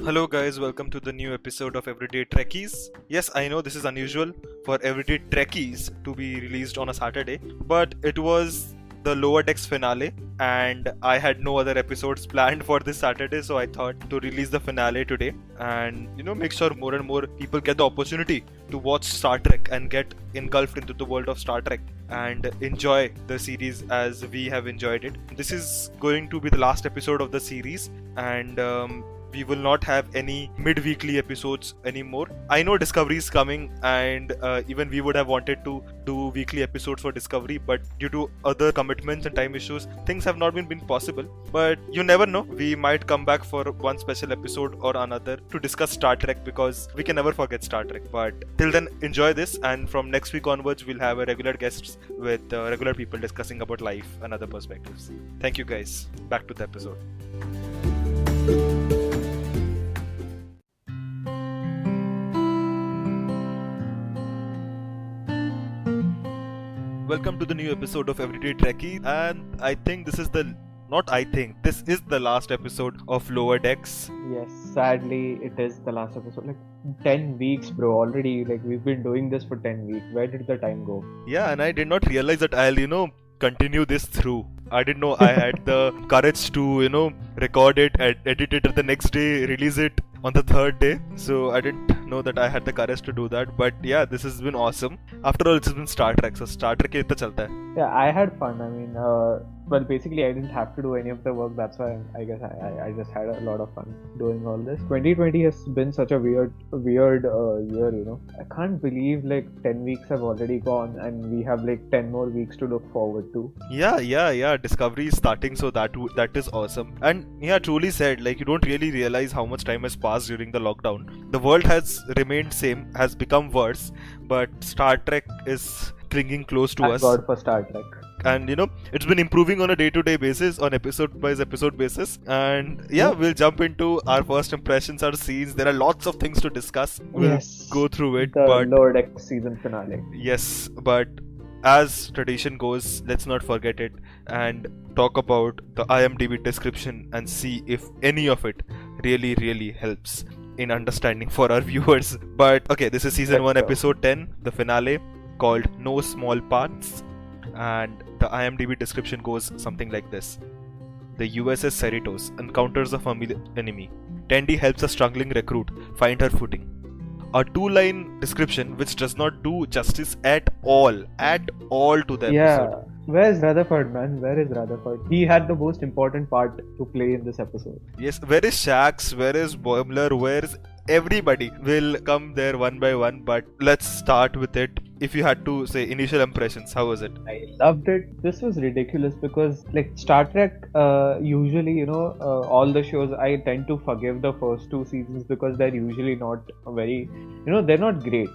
Hello guys, welcome to the new episode of Everyday Trekkies. Yes, I know this is unusual for Everyday Trekkies to be released on a Saturday, but it was the Lower Decks finale and I had no other episodes planned for this Saturday, so I thought to release the finale today and make sure more and more people get the opportunity to watch Star Trek and get engulfed into the world of Star Trek and enjoy the series as we have enjoyed it. This is going to be the last episode of the series and we will not have any mid-weekly episodes anymore. I know Discovery is coming and even we would have wanted to do weekly episodes for Discovery, but due to other commitments and time issues, things have not been possible. But you never know, we might come back for one special episode or another to discuss Star Trek because we can never forget Star Trek. But till then, enjoy this, and from next week onwards, we'll have a regular guests with regular people discussing about life and other perspectives. Thank you guys. Back to the episode. Welcome to the new episode of Everyday Trekkie, and this is the last episode of Lower Decks. Yes, sadly, it is the last episode. 10 weeks, bro. Already, we've been doing this for 10 weeks. Where did the time go? Yeah, and I did not realize that I'll, continue this through. I didn't know I had the courage to, record it, edit it the next day, release it on the third day. So I didn't know that I had the courage to do that. But yeah, this has been awesome. After all, it's been Star Trek, so Star Trek itna chalta hai. Yeah, I had fun. I mean, basically, I didn't have to do any of the work. That's why I guess I just had a lot of fun doing all this. 2020 has been such a weird year, I can't believe 10 weeks have already gone and we have 10 more weeks to look forward to. Yeah. Discovery is starting, so that is awesome. And yeah, truly said, you don't really realize how much time has passed during the lockdown. The world has remained same, has become worse, but Star Trek is clinging close to us. God for Star Trek. And it's been improving on a day-to-day basis, on episode basis. And yeah, we'll jump into our first impressions, our scenes. There are lots of things to discuss. We'll go through it. The Lower Decks season finale. Yes, but as tradition goes, let's not forget it and talk about the IMDb description and see if any of it really helps in understanding for our viewers. But okay, this is season 1, episode 10, the finale, called No Small Parts. And the IMDb description goes something like this. The USS Cerritos encounters a familiar enemy. Tandy helps a struggling recruit find her footing. A 2-line description which does not do justice at all to the episode. Yeah, where's Rutherford, man? Where is Rutherford? He had the most important part to play in this episode. Yes, where is Shax? Where is Boimler? Where is everybody? Will come there one by one, but let's start with it. If you had to say initial impressions, how was it? I loved it. This was ridiculous because Star Trek, usually, all the shows, I tend to forgive the first 2 seasons because they're usually not very, they're not great.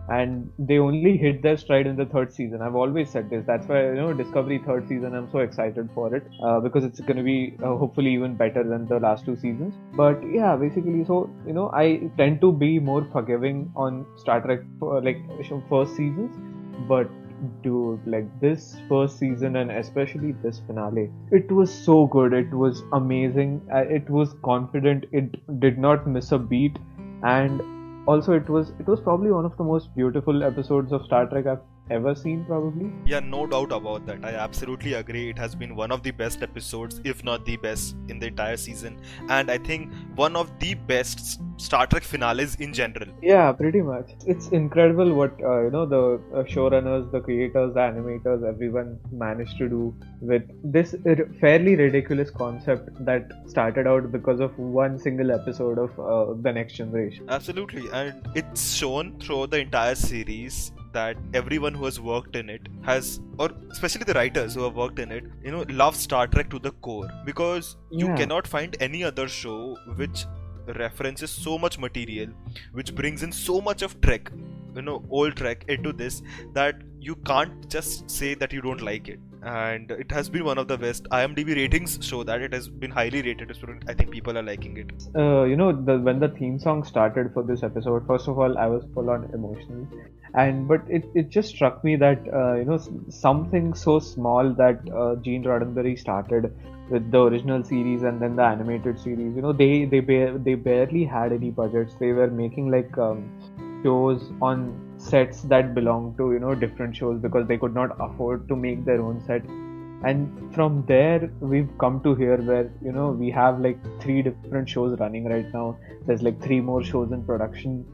And they only hit their stride in the 3rd season. I've always said this. That's why, Discovery 3rd season, I'm so excited for it because it's going to be hopefully even better than the last 2 seasons. But yeah, basically, so, I tend to be more forgiving on Star Trek for first seasons. But dude, this first season and especially this finale, it was so good. It was amazing. It was confident. It did not miss a beat. And also, it was probably one of the most beautiful episodes of Star Trek I've ever seen, probably. Yeah, no doubt about that. I absolutely agree. It has been one of the best episodes, if not the best, in the entire season. And I think one of the best Star Trek finales in general. Yeah, pretty much. It's incredible what, the showrunners, the creators, the animators, everyone managed to do with this fairly ridiculous concept that started out because of one single episode of The Next Generation. Absolutely. And it's shown throughout the entire series that everyone who has worked in it has, or especially the writers who have worked in it, love Star Trek to the core, because you cannot find any other show which references so much material, which brings in so much of Trek, old Trek into this, that you can't just say that you don't like it. and it has been one of the best. IMDb ratings show that it has been highly rated. I think people are liking it. When the theme song started for this episode, first of all, I was full on emotional, but it just struck me that something so small that Gene Roddenberry started with the original series and then the animated series. They barely had any budgets. They were making like shows on sets that belong to different shows because they could not afford to make their own set. And from there we've come to here where we have like 3 different shows running right now. There's like 3 more shows in production,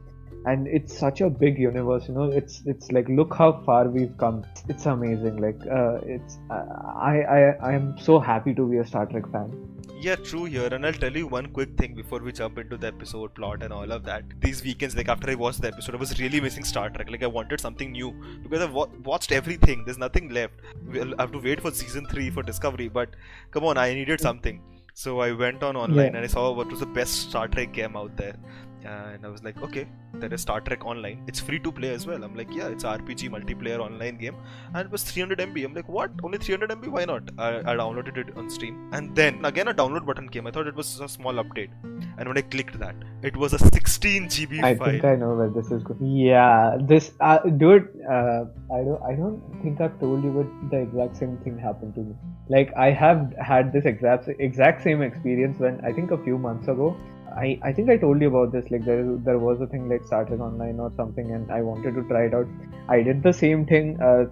and it's such a big universe. It's like, look how far we've come. It's amazing. Like it's I am so happy to be a Star Trek fan. Yeah, true here, and I'll tell you one quick thing before we jump into the episode plot and all of that. These weekends, like after I watched the episode, I was really missing Star Trek. Like I wanted something new because I've watched everything. There's nothing left. I have to wait for season 3 for Discovery, but come on, I needed something. So I went on online and I saw what was the best Star Trek game out there. And I was like, okay, there is Star Trek Online. It's free to play as well. I'm like, yeah, it's RPG multiplayer online game, and it was 300 MB. I'm like, what? Only 300 MB? Why not? I downloaded it on Steam, and then again a download button came. I thought it was a small update, and when I clicked that, it was a 16 GB file. I think I know where this is going. Yeah, this dude. I don't think I've told you, but the exact same thing happened to me. Like I have had this exact same experience when I think a few months ago. I think I told you about this. Like there was a thing like Star Trek Online or something, and I wanted to try it out. I did the same thing. I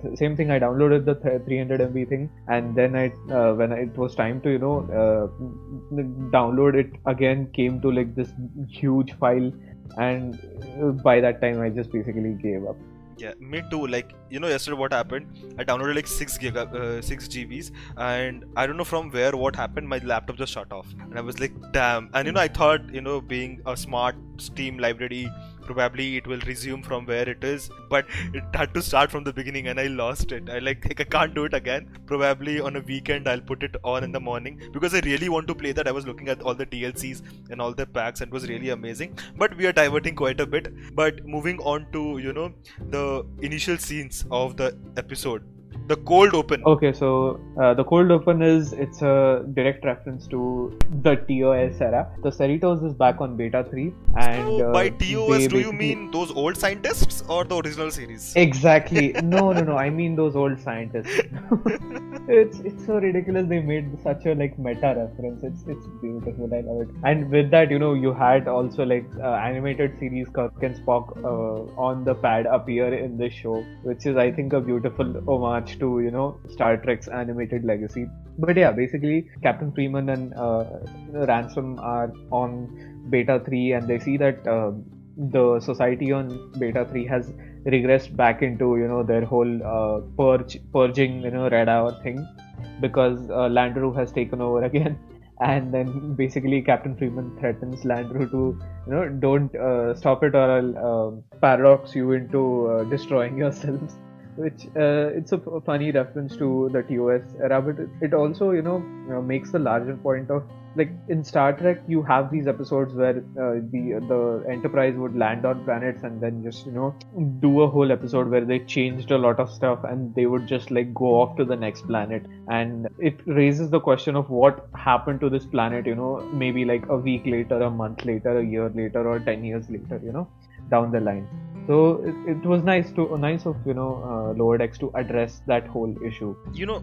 downloaded the 300 MB thing, and then when it was time to download it again, came to like this huge file, and by that time I just basically gave up. Yeah, me too. Like, yesterday what happened, I downloaded like 6 GBs, and I don't know from where what happened, my laptop just shut off, and I was like, damn. And I thought, being a smart Steam library, probably it will resume from where it is, but it had to start from the beginning, and I lost it. I can't do it again. Probably on a weekend I'll put it on in the morning because I really want to play that. I was looking at all the DLCs and all the packs, and it was really amazing. But we are diverting quite a bit. But moving on to the initial scenes of the episode. The cold open. Okay, so the cold open it's a direct reference to the TOS era. The Cerritos is back on Beta 3, and so by TOS, do you mean those old scientists or the original series? Exactly. No. I mean those old scientists. It's so ridiculous. They made such a like meta reference. It's beautiful. I love it. And with that, you had also like animated series Kirk and Spock on the pad appear in this show, which is I think a beautiful homage to Star Trek's animated legacy. But yeah, basically Captain Freeman and Ransom are on Beta 3, and they see that the society on Beta 3 has regressed back into their whole purging Red Hour thing, because Landru has taken over again. And then basically Captain Freeman threatens Landru to don't stop it, or I'll paradox you into destroying yourselves. Which it's a funny reference to the TOS era, but it also makes the larger point of, like, in Star Trek you have these episodes where the Enterprise would land on planets and then just do a whole episode where they changed a lot of stuff and they would just like go off to the next planet, and it raises the question of what happened to this planet maybe like a week later, a month later, a year later, or 10 years later down the line. So it was nice of Lower Decks to address that whole issue.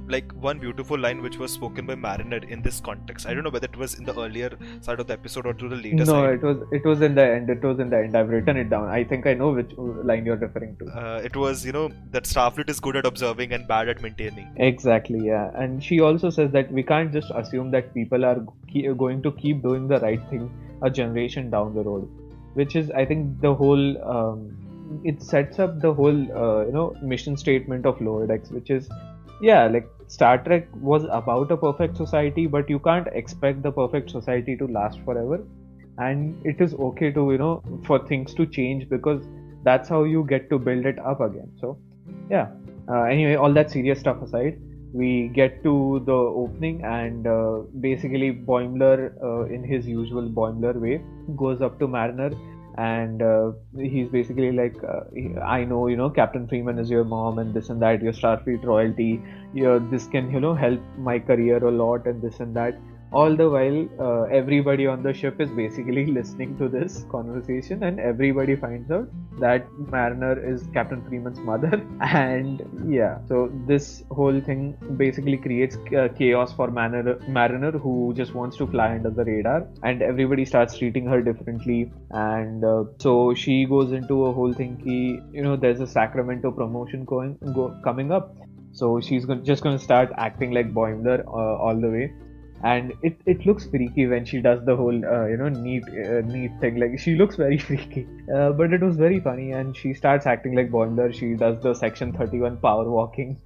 Like one beautiful line which was spoken by Mariner in this context. I don't know whether it was in the earlier side of the episode or to the later side. No, it was in the end. It was in the end. I've written it down. I think I know which line you're referring to. It was that Starfleet is good at observing and bad at maintaining. Exactly, yeah. And she also says that we can't just assume that people are going to keep doing the right thing a generation down the road, which is, I think, the whole. It sets up the whole mission statement of Lower Decks, which is, yeah, like Star Trek was about a perfect society, but you can't expect the perfect society to last forever, and it is okay to for things to change, because that's how you get to build it up again. So yeah, anyway, all that serious stuff aside, we get to the opening, and basically Boimler, in his usual Boimler way, goes up to Mariner and he's basically like, I know, Captain Freeman is your mom and this and that, you're Starfleet royalty, this can, help my career a lot and this and that. All the while, everybody on the ship is basically listening to this conversation, and everybody finds out that Mariner is Captain Freeman's mother. And yeah, so this whole thing basically creates chaos for Mariner, who just wants to fly under the radar, and everybody starts treating her differently. And so she goes into a whole thing ki, there's a Sacramento promotion coming up, so she's just going to start acting like Boimler all the way. And it looks freaky when she does the whole neat thing. Like, she looks very freaky, but it was very funny, and she starts acting like Boimler. She does the Section 31 power walking,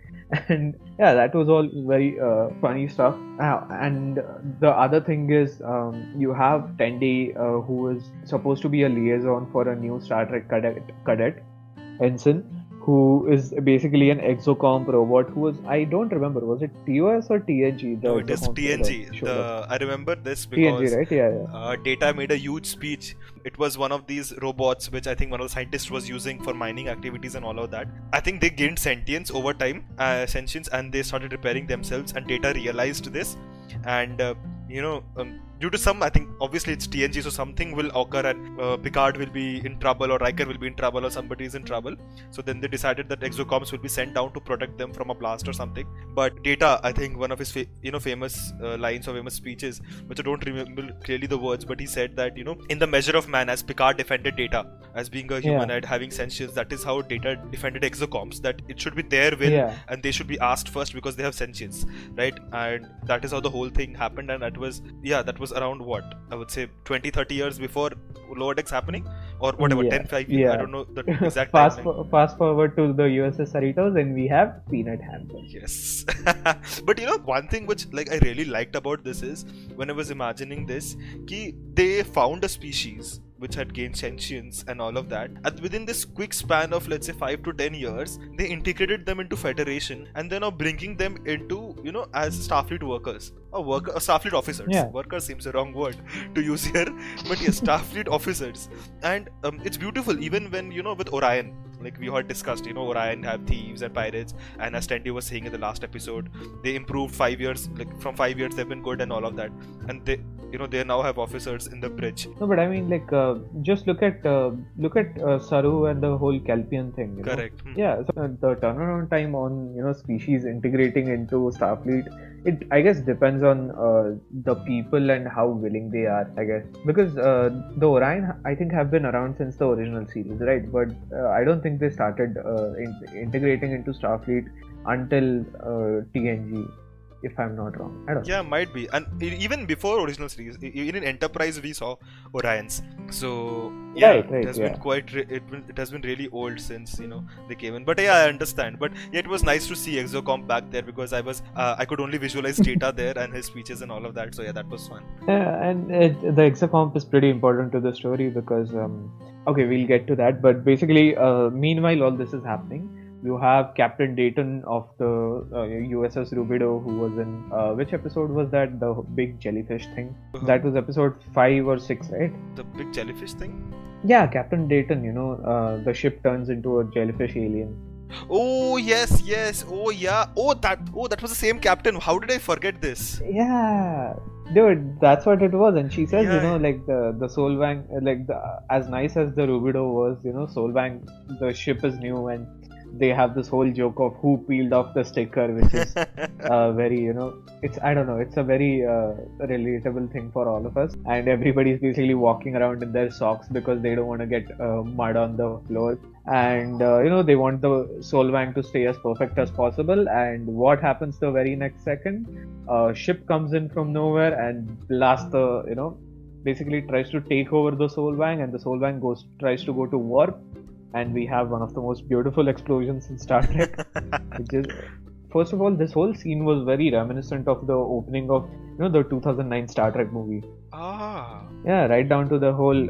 and yeah, that was all very funny stuff. And the other thing is, you have Tendi, who is supposed to be a liaison for a new Star Trek cadet ensign, who is basically an exocomp robot who was, I don't remember, was it TOS or TNG? No, it is TNG. I remember this because TNG, right? Yeah. Data made a huge speech. It was one of these robots which I think one of the scientists was using for mining activities and all of that. I think they gained sentience over time, and they started repairing themselves, and Data realized this, and due to some, I think obviously it's TNG, so something will occur and Picard will be in trouble, or Riker will be in trouble, or somebody is in trouble. So then they decided that exocoms will be sent down to protect them from a blast or something. But Data, I think one of his famous lines or famous speeches, which I don't remember clearly the words, but he said that in the measure of man, as Picard defended Data as being a humanoid having sentience, that is how Data defended exocoms, that it should be their will and they should be asked first because they have sentience, right? And that is how the whole thing happened, and that was around what I would say 20-30 years before Lower Decks happening, or whatever, 10-5 years, I don't know the exact fast forward to the USS Cerritos, and we have Peanut Hamper. Yes. But one thing which I really liked about this is, when I was imagining this, ki they found a species which had gained sentience and all of that, and within this quick span of, let's say, 5 to 10 years, they integrated them into Federation, and then are bringing them into as Starfleet workers, or Starfleet officers. Workers seems a wrong word to use here, but yes, Starfleet officers. And it's beautiful, even when with Orion, like we had discussed, Orion have thieves and pirates, and as Tendi was saying in the last episode, they improved 5 years, from 5 years they've been good and all of that, and they now have officers in the bridge. No, but I mean, just look at Saru and the whole Kelpian thing. Correct. Yeah, so the turnaround time on species integrating into Starfleet, it I guess depends on the people and how willing they are, I guess, because the Orion, I think, have been around since the original series, right? But I don't think they started integrating into Starfleet until TNG, if I'm not wrong. I don't know. Yeah, might be. And even before original series, even in Enterprise we saw Orions. So yeah, right, it has been it has been really old since they came in. But yeah, I understand. But yeah, it was nice to see Exocomp back there, because I could only visualize Data there and his speeches and all of that. So yeah, that was fun. Yeah, and the Exocomp is pretty important to the story because okay, we'll get to that. But basically, meanwhile, all this is happening. You have Captain Dayton of the USS Rubido, who was in which episode was that? The big jellyfish thing. That was episode 5 or 6, right? The big jellyfish thing? Yeah, Captain Dayton. The ship turns into a jellyfish alien. Oh yes. Oh yeah. Oh that was the same captain. How did I forget this? Yeah. Dude, that's what it was. And she says, the Solvang, as nice as the Rubido was, Solvang, the ship is new, and they have this whole joke of who peeled off the sticker, which is very, it's a very relatable thing for all of us. And everybody's basically walking around in their socks because they don't want to get mud on the floor. And, they want the Solvang to stay as perfect as possible. And what happens the very next second? A ship comes in from nowhere and blasts basically tries to take over the Solvang, and the Solvang tries to go to warp. And we have one of the most beautiful explosions in Star Trek. Which is, first of all, this whole scene was very reminiscent of the opening of the 2009 Star Trek movie. Yeah, right down to the whole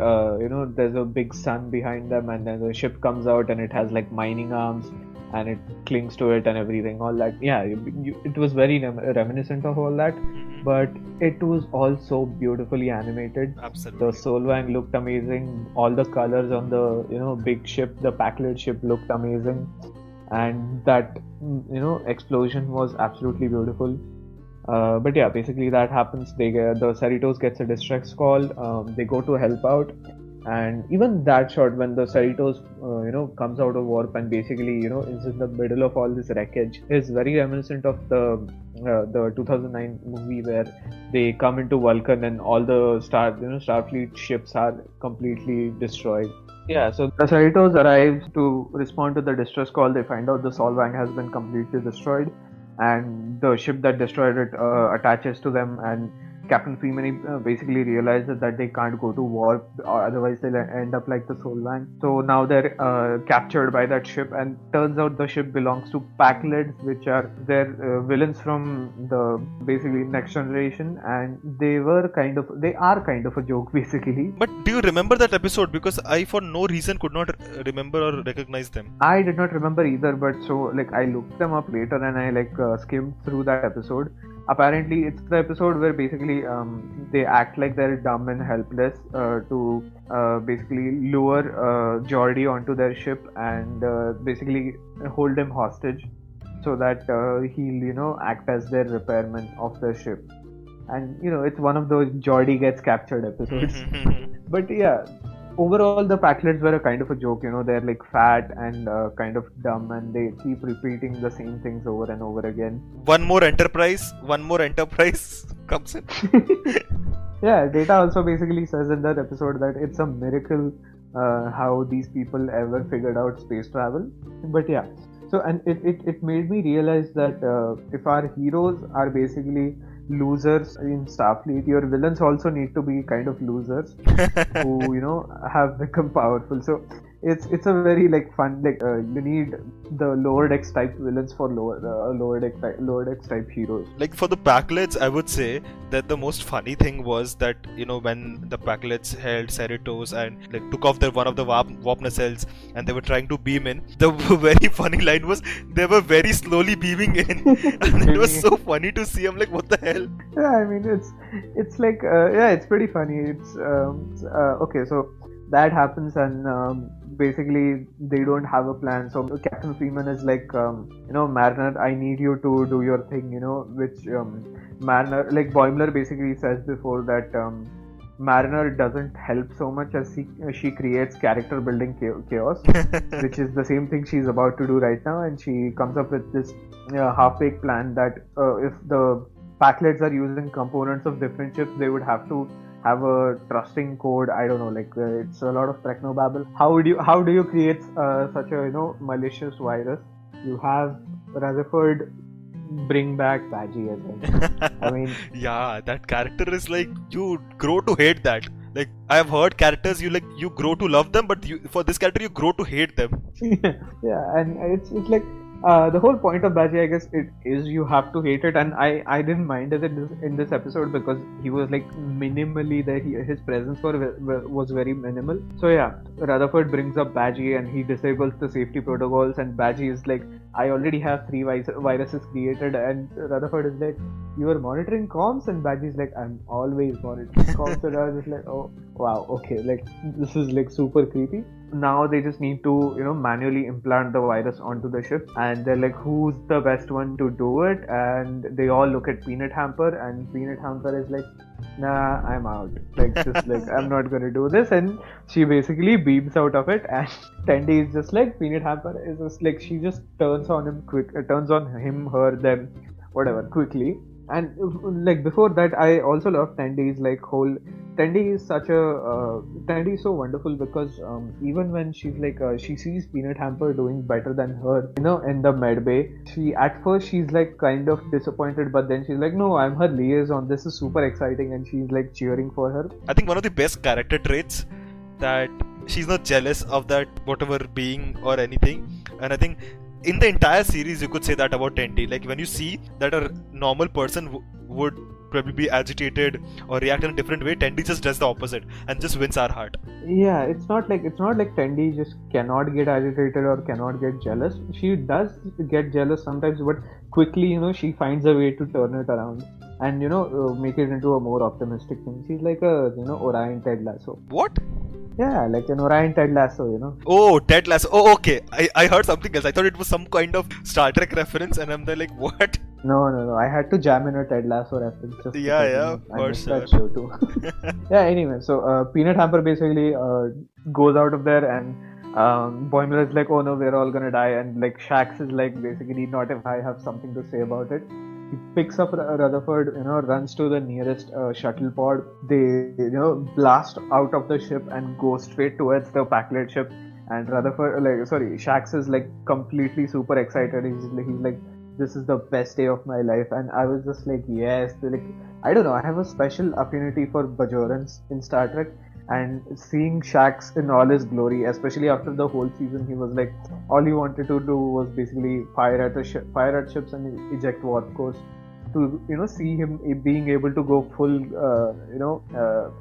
there's a big sun behind them, and then the ship comes out and it has mining arms and it clings to it and everything, all that. Yeah, it was very reminiscent of all that. but it was all so beautifully animated. The Absolutely. Solvang looked amazing. All the colors on the big ship, the Packlet ship looked amazing, and that explosion was absolutely beautiful. But yeah, basically that happens. The Cerritos gets a distress call. They go to help out, and even that shot when the Cerritos comes out of warp and basically is in the middle of all this wreckage is very reminiscent of the 2009 movie where they come into Vulcan and all the Starfleet ships are completely destroyed. Yeah, so the Cerritos arrive to respond to the distress call. They find out the Solvang has been completely destroyed, and the ship that destroyed it attaches to them. And Captain Freeman basically realizes that they can't go to war, or otherwise they'll end up like the Solvang. So now they're captured by that ship, and turns out the ship belongs to Packlids, which are their villains from the basically Next Generation, and they are kind of a joke basically. But do you remember that episode? Because I, for no reason, could not remember or recognize them. I did not remember either, but so I looked them up later and I skimmed through that episode. Apparently, it's the episode where basically they act like they're dumb and helpless to basically lure Geordi onto their ship and basically hold him hostage so that he'll act as their repairman of the ship. And it's one of those Geordi gets captured episodes. But yeah, overall the Packlets were a kind of a joke. They're like fat and kind of dumb, and they keep repeating the same things over and over again. One more enterprise comes in. Yeah, Data also basically says in that episode that it's a miracle how these people ever figured out space travel. But yeah, so and it made me realize that if our heroes are basically losers in Starfleet, your villains also need to be kind of losers who have become powerful. So it's a very fun you need the lower decks type villains for lower decks type heroes. Like for the Packlets, I would say that the most funny thing was that when the Packlets held Cerritos and took off one of the warp nacelles and they were trying to beam in, the very funny line was they were very slowly beaming in, and it was so funny to see. I'm like, what the hell? Yeah, I mean it's it's pretty funny. It's okay, so that happens, and basically they don't have a plan. So Captain Freeman is like, Mariner, I need you to do your thing, which Mariner, Boimler basically says before that Mariner doesn't help so much as she creates character building chaos, which is the same thing she's about to do right now. And she comes up with this half-baked plan that if the Packlets are using components of different ships, they would have to have a trusting code. I don't know, it's a lot of technobabble. How do you create such a malicious virus? You have Rutherford bring back Badgie again. I mean, yeah, that character is you grow to hate that. I have heard characters you grow to love them, but for this character you grow to hate them. Yeah, and it's the whole point of Badgie, I guess, it is you have to hate it, and I didn't mind it in this episode because he was minimally there. His presence was very minimal. So yeah, Rutherford brings up Badgie and he disables the safety protocols, and Badgie is like, I already have 3 viruses created, and Rutherford is like, you are monitoring comms, and Badgie's like, I'm always monitoring comms, and I was just like, oh wow, okay, this is super creepy. Now they just need to manually implant the virus onto the ship, and they're like, who's the best one to do it? And they all look at Peanut Hamper, and Peanut Hamper is like, nah, I'm out, I'm not gonna do this. And she basically beams out of it, and Tandy is just like, Peanut Hamper is just she just turns on him, her, them, whatever, quickly. And before that, I also love Tandy's whole. Tandy is Tandy is so wonderful because even when she's she sees Peanut Hamper doing better than her, in the med bay, at first she's kind of disappointed, but then she's like, no, I'm her liaison. This is super exciting, and she's cheering for her. I think one of the best character traits that she's not jealous of that whatever being or anything, and I think in the entire series you could say that about Tandy. When you see that a normal person would probably be agitated or react in a different way, Tandy just does the opposite and just wins our heart. Yeah, it's not like Tandy just cannot get agitated or cannot get jealous. She does get jealous sometimes, but quickly she finds a way to turn it around. and make it into a more optimistic thing. She's like a Orion Ted Lasso. What? Yeah, like an Orion Ted Lasso. Oh, Ted Lasso. Oh, okay. I heard something else. I thought it was some kind of Star Trek reference, and I'm there like, what? No. I had to jam in a Ted Lasso reference just Yeah, because, I for missed sure. that show too. Yeah. Anyway, so Peanut Hamper basically goes out of there, and Boimler is like, "Oh no, we're all gonna die," and like Shax is like, basically, not if I have something to say about it. He picks up Rutherford, runs to the nearest shuttle pod. They, blast out of the ship and go straight towards the Packlet ship. And Shax is like completely super excited. He's like, this is the best day of my life. And I was just like, yes. Like, I don't know. I have a special affinity for Bajorans in Star Trek. And seeing Shax in all his glory, especially after the whole season, he was like, all he wanted to do was basically fire at ships and eject warp cores. To see him being able to go full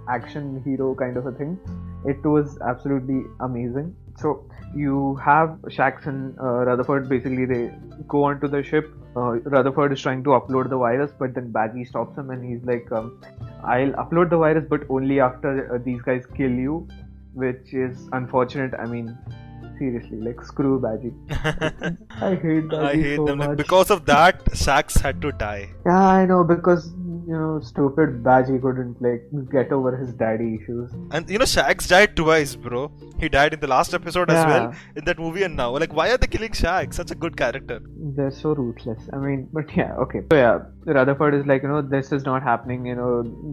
action hero kind of a thing, it was absolutely amazing. So you have Shax and Rutherford. Basically, they go onto the ship. Rutherford is trying to upload the virus, but then Badgie stops him and he's like, I'll upload the virus, but only after these guys kill you, which is unfortunate. I mean, seriously, like, screw Badgie. I hate Badgie I hate so them. much. Because of that, Shax had to die. Yeah, I know, because stupid Badgie couldn't like get over his daddy issues. And Shax died twice, bro. He died in the last episode as well, in that movie, and now. Like, why are they killing Shax? Such a good character. They're so ruthless. I mean, but yeah, okay. So yeah, Rutherford is like, this is not happening.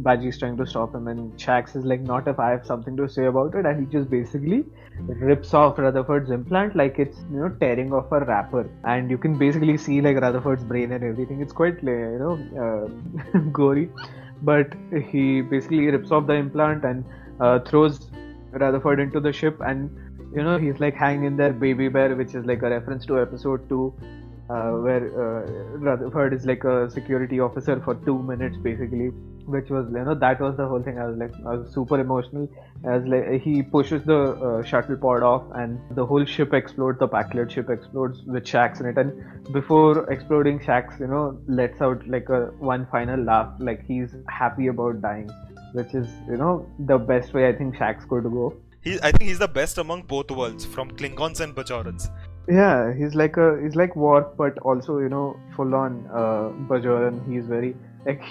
Badgie's trying to stop him, and Shax is like, not if I have something to say about it, and he just basically rips off Rutherford's implant like it's tearing off a wrapper, and you can basically see like Rutherford's brain and everything. It's quite gory, but he basically rips off the implant and throws Rutherford into the ship, and he's like, hang in there, baby bear, which is like a reference to episode 2, where Rutherford is like a security officer for 2 minutes basically, which was that was the whole thing. I was super emotional as like he pushes the shuttle pod off and the whole ship explodes. The Packlet ship explodes with Shax in it, and before exploding, Shax lets out like a one final laugh, like he's happy about dying, which is the best way I think Shax could go. I think he's the best among both worlds, from Klingons and Bajorans. Yeah, he's like Worf, but also full on Bajoran. He's very like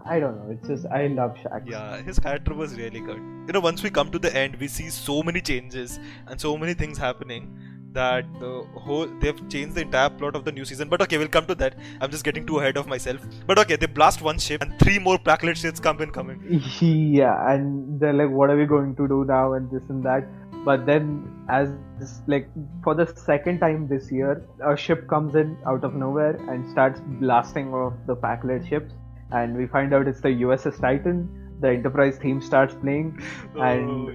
I don't know. It's just I love Shax. Yeah, his character was really good. Once we come to the end, we see so many changes and so many things happening that they've changed the entire plot of the new season. But okay, we'll come to that. I'm just getting too ahead of myself. But okay, they blast one ship and 3 more Packlet ships coming. Yeah, and they're like, what are we going to do now, and this and that. But then, as like for the second time this year, a ship comes in out of nowhere and starts blasting off the Packlet ships, and we find out it's the USS Titan. The Enterprise theme starts playing, and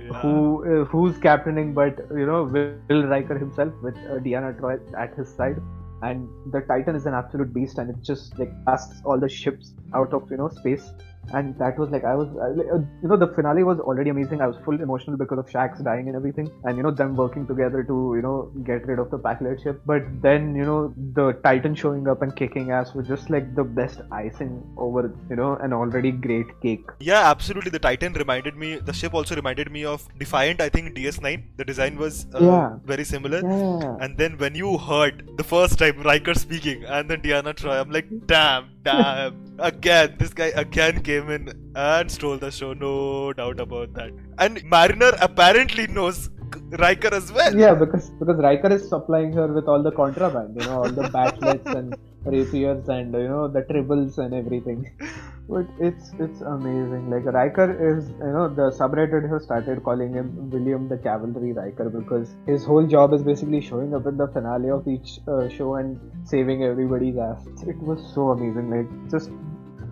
who's captaining but Will Riker himself with Deanna Troi at his side. And the Titan is an absolute beast, and it just like blasts all the ships out of space. And that was like the finale was already amazing. I was full emotional because of Shax dying and everything, and them working together to get rid of the Packlet ship. But then the Titan showing up and kicking ass was just like the best icing over an already great cake. Yeah, absolutely. The Titan reminded me. The ship also reminded me of Defiant. I think DS9. The design was very similar. Yeah. And then when you heard the first time Riker speaking and then Deanna Troi, I'm like, damn. Again, this guy again came in and stole the show, no doubt about that. And Mariner apparently knows Riker as well. Yeah, because Riker is supplying her with all the contraband, all the batchlets and rapiers and the tribbles and everything. But it's amazing. Like Riker is the subreddit has started calling him William the Cavalry Riker, because his whole job is basically showing up in the finale of each show and saving everybody's ass. It was so amazing. Like just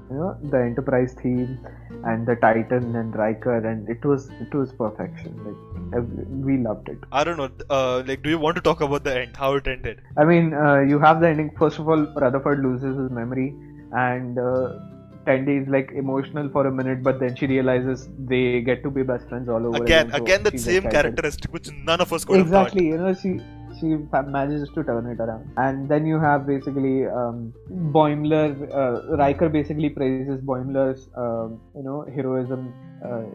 the Enterprise theme and the Titan and Riker, and it was perfection. Like we loved it. I don't know. Like, do you want to talk about the end? How it ended? I mean, you have the ending. First of all, Rutherford loses his memory, and Tandy is like emotional for a minute, but then she realizes they get to be best friends all over again. So Again, that same excited. characteristic which none of us could have exactly. thought. manages to turn it around. And then you have basically Boimler. Riker basically praises Boimler's heroism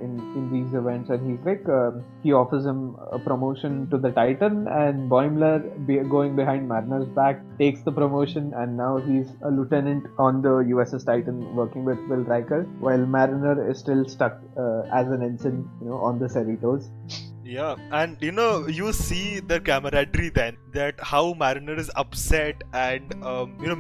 in these events, and he's like he offers him a promotion to the Titan, and Boimler going behind Marner's back takes the promotion, and now he's a lieutenant on the USS Titan working with Will Riker, while Mariner is still stuck as an ensign, on the Cerritos. Yeah, and you see the camaraderie then, that how Mariner is upset and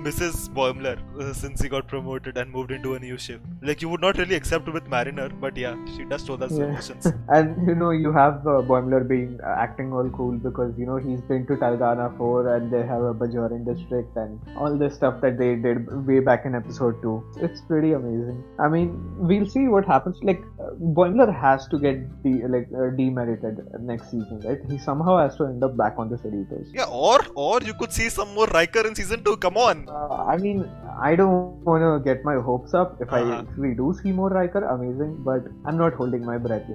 misses Boimler since he got promoted and moved into a new ship. Like, you would not really accept with Mariner, but yeah, she does show those emotions. And you have Boimler being acting all cool because he's been to Talgana 4 and they have a Bajoran district and all this stuff that they did way back in episode 2. It's pretty amazing. I mean, we'll see what happens. Like, Boimler has to get demerited next season, right? He somehow has to end up back on the Cerritos. Yeah, or you could see some more Riker in season 2. Come on. I mean, I don't want to get my hopes up. If we do see more Riker, amazing. But I'm not holding my breath.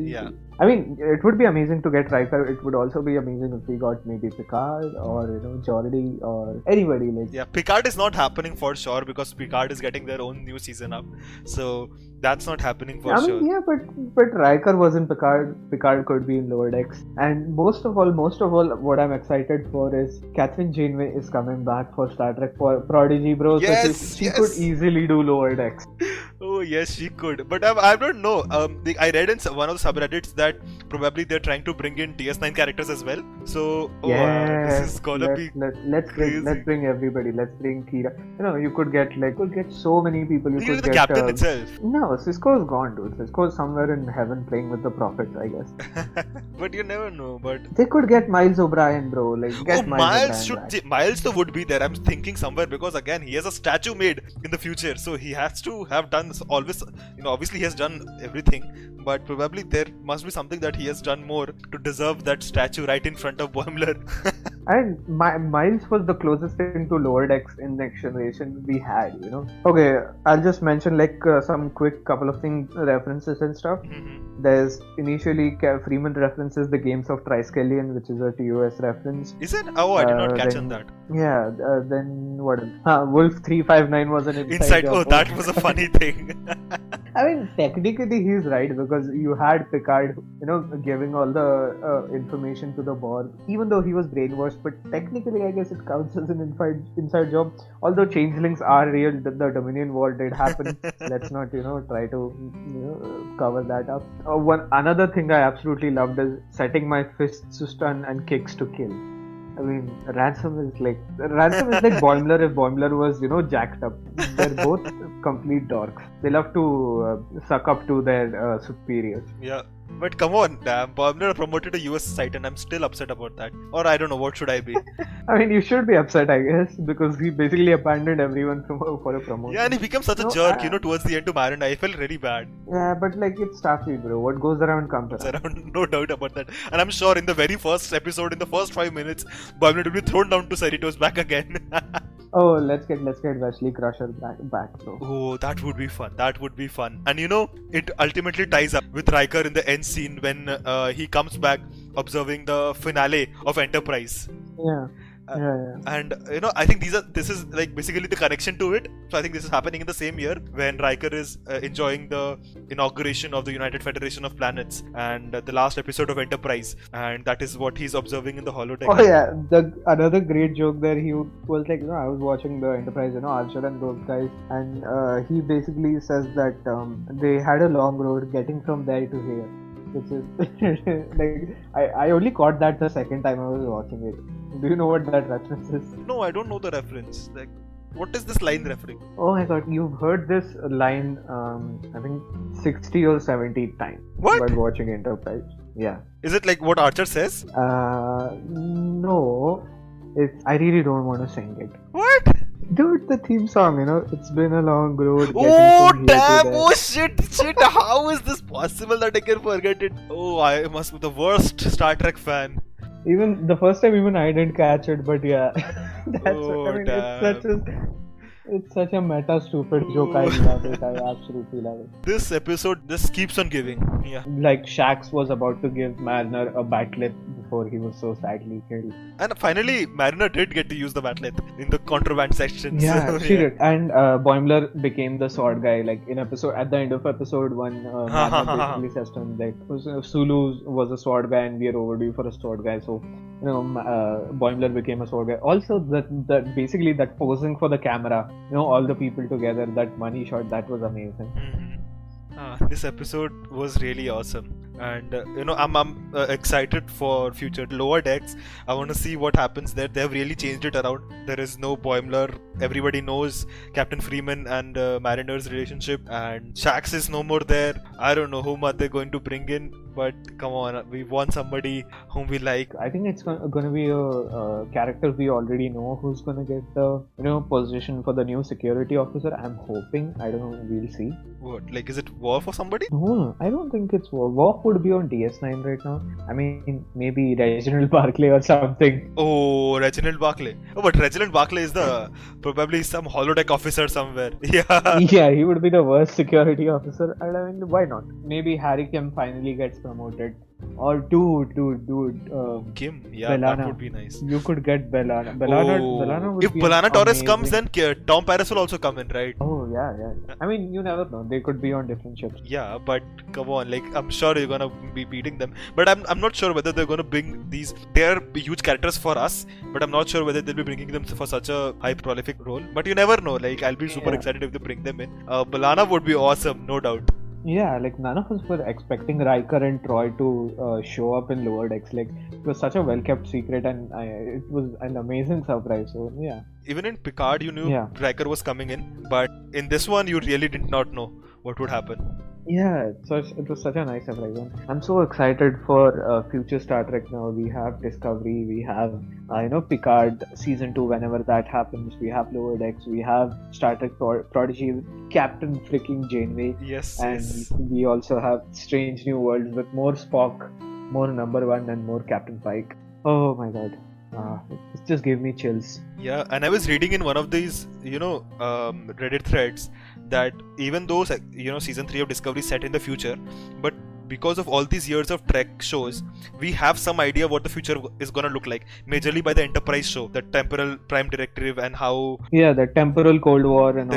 Yeah. I mean, it would be amazing to get Riker. It would also be amazing if we got maybe Picard or Geordi or anybody like. Yeah, Picard is not happening for sure because Picard is getting their own new season up. So that's not happening for sure. Yeah, but Riker was in Picard. Picard could be in Lower Decks. And most of all, what I'm excited for is Catherine Janeway is coming back for Star Trek Prodigy, bro. Yes, so she could easily do Lower Decks. Oh yes, she could. But I don't know. I read in one of the subreddits that probably they're trying to bring in DS9 characters as well. So this is gonna be let's bring everybody. Let's bring Kira. You could get so many people. You could the get captain itself. No, Cisco's gone, dude. Cisco's somewhere in heaven playing with the Prophet, I guess. But you never know. But they could get Miles O'Brien, bro. Miles would be there. I'm thinking somewhere because again he has a statue made in the future, so he has to have done always. Obviously he has done everything, but probably there must be something that he has done more to deserve that statue right in front of Boimler. And Miles was the closest thing to Lower Decks in Next Generation we had, Okay, I'll just mention some quick couple of references and stuff. Mm-hmm. There's initially Freeman references the games of Triskelion, which is a TOS reference. Is it? Oh, I did not catch on that. Yeah, then what? Wolf 359 was an inside job. Oh, that was a funny thing. I mean, technically he's right because you had Picard, giving all the information to the Borg, even though he was brainwashed. But technically, I guess it counts as an inside job. Although changelings are real, the Dominion War did happen. Let's not, try to, cover that up. Another thing I absolutely loved is setting my fists to stun and kicks to kill. I mean, Ransom is like Boimler if Boimler was, jacked up. They're both complete dorks. They love to suck up to their superiors. Yeah. But come on, damn, Boimler promoted a US Titan. I'm still upset about that. Or I don't know, what should I be? I mean, you should be upset, I guess, because he basically abandoned everyone for a promotion. Yeah, and he became such a jerk, towards the end to Mariner. I felt really bad. Yeah, but it's Starfleet, bro. What goes around comes around. No doubt about that. And I'm sure in the very first episode, in the first 5 minutes, Boimler will be thrown down to Cerritos back again. Oh, let's get Wesley Crusher back, bro. Oh, that would be fun. And it ultimately ties up with Riker in the end scene when he comes back observing the finale of Enterprise. Yeah. And I think this is like basically the connection to it. So I think this is happening in the same year when Riker is enjoying the inauguration of the United Federation of Planets and the last episode of Enterprise, and that is what he's observing in the holodeck. Oh yeah, another great joke there. He was like, I was watching the Enterprise, Archer and those guys, and he basically says that they had a long road getting from there to here, which is I only caught that the second time I was watching it. Do you know what that reference is? No, I don't know the reference. Like, what is this line referring? Oh my god, you've heard this line, I think 60 or 70 times while watching Enterprise. Yeah. Is it like what Archer says? No. I really don't want to sing it. What? Dude, the theme song, it's been a long road. Oh damn! Oh shit! How is this possible that I can forget it? Oh, I must be the worst Star Trek fan. Even the first time, I didn't catch it, but yeah, it's such a meta stupid joke. I love it. I absolutely love it. This episode just keeps on giving. Yeah. Like Shax was about to give Mariner a bat lip before he was so sadly killed. And finally, Mariner did get to use the bat'leth in the contraband section. Yeah, So, she did. And Boimler became the sword guy. Like in episode, at the end of episode 1, Mariner basically says to him like, Sulu was a sword guy and we are overdue for a sword guy. So, Boimler became a sword guy. Also, that basically that posing for the camera, all the people together, that money shot, that was amazing. This episode was really awesome. And I'm excited for future Lower Decks. I want to see what happens there. They have really changed it around. There is no Boimler. Everybody knows Captain Freeman and Mariner's relationship, and Shax is no more there. I don't know whom are they going to bring in, but come on, we want somebody whom we like. I think it's going to be a character we already know who's going to get the position for the new security officer. I'm hoping. I don't know. We'll see. What? Like, is it Worf or somebody? No, I don't think it's Worf. Worf would be on DS9 right now. I mean, maybe Reginald Barclay or something. Oh, Reginald Barclay. Oh, but Reginald Barclay is probably some holodeck officer somewhere. Yeah. Yeah, he would be the worst security officer. And I mean, why not? Maybe Harry Kim finally gets promoted. Or dude. Kim, yeah, Bellana. that would be nice. You could get Bellana. Bellana would if be Bellana Torres amazing. comes, then Tom Paris will also come in, right? Oh yeah. I mean, you never know. They could be on different ships. Yeah, but come on, like I'm sure you're gonna be beating them. But I'm not sure whether they're gonna bring these. They're huge characters for us, but I'm not sure whether they'll be bringing them for such a high prolific role. But you never know. Like I'll be super excited if they bring them in. Bellana would be awesome, no doubt. Yeah, like none of us were expecting Riker and Troy to show up in Lower Decks. Like it was such a well-kept secret, and it was an amazing surprise. So yeah. Even in Picard, you knew Riker was coming in, but in this one, you really did not know what would happen. Yeah, it was such a nice surprise. I'm so excited for future Star Trek now. We have Discovery, we have Picard season 2 whenever that happens. We have Lower Decks, we have Star Trek Prodigy with Captain freaking Janeway. Yes. And we also have Strange New Worlds with more Spock, more Number One, and more Captain Pike. Oh my god. It just gave me chills. Yeah, and I was reading in one of these, Reddit threads that even though, season 3 of Discovery set in the future, but because of all these years of Trek shows, we have some idea what the future is gonna look like. Majorly by the Enterprise show, the temporal prime directive and how the temporal Cold War and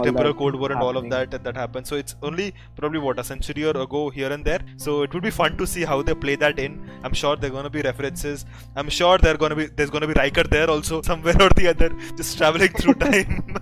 all of that happened. So it's only probably a century or ago here and there. So it would be fun to see how they play that in. I'm sure there are gonna be references. I'm sure there's gonna be Riker there also somewhere or the other, just traveling through time.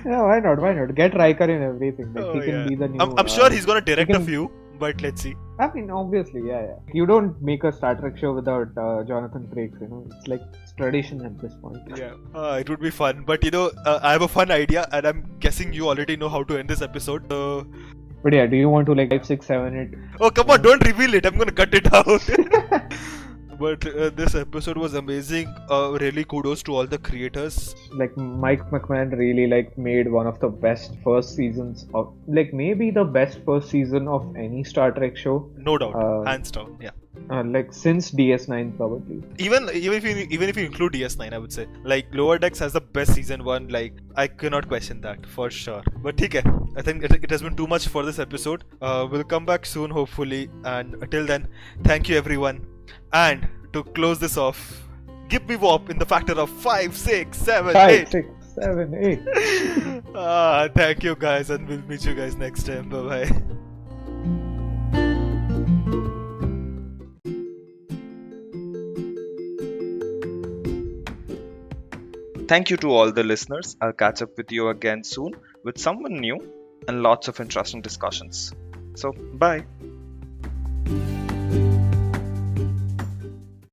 Yeah, why not? Get Riker in everything. Like, he can be the new. I'm sure he's gonna direct a few. But let's see. I mean, obviously, yeah. You don't make a Star Trek show without Jonathan Frakes, It's like tradition at this point. Yeah. It would be fun. But, I have a fun idea, and I'm guessing you already know how to end this episode. But yeah, do you want to 5, 6, 7, 8? Oh, come on, don't reveal it. I'm gonna cut it out. But this episode was amazing. Really kudos to all the creators. Like Mike McMahon really made one of the best first seasons of maybe the best first season of any Star Trek show. No doubt, hands down. Yeah. Since DS9 probably. Even if you include DS9, I would say Lower Decks has the best season 1. I cannot question that for sure. But okay, I think it has been too much for this episode. We'll come back soon, hopefully. And until then, thank you everyone. And to close this off, give me warp in the factor of 5, 6, 7, 8. 5, 6, 7, 8. Thank you guys, and we'll meet you guys next time. Bye bye. Thank you to all the listeners. I'll catch up with you again soon with someone new and lots of interesting discussions. So, bye.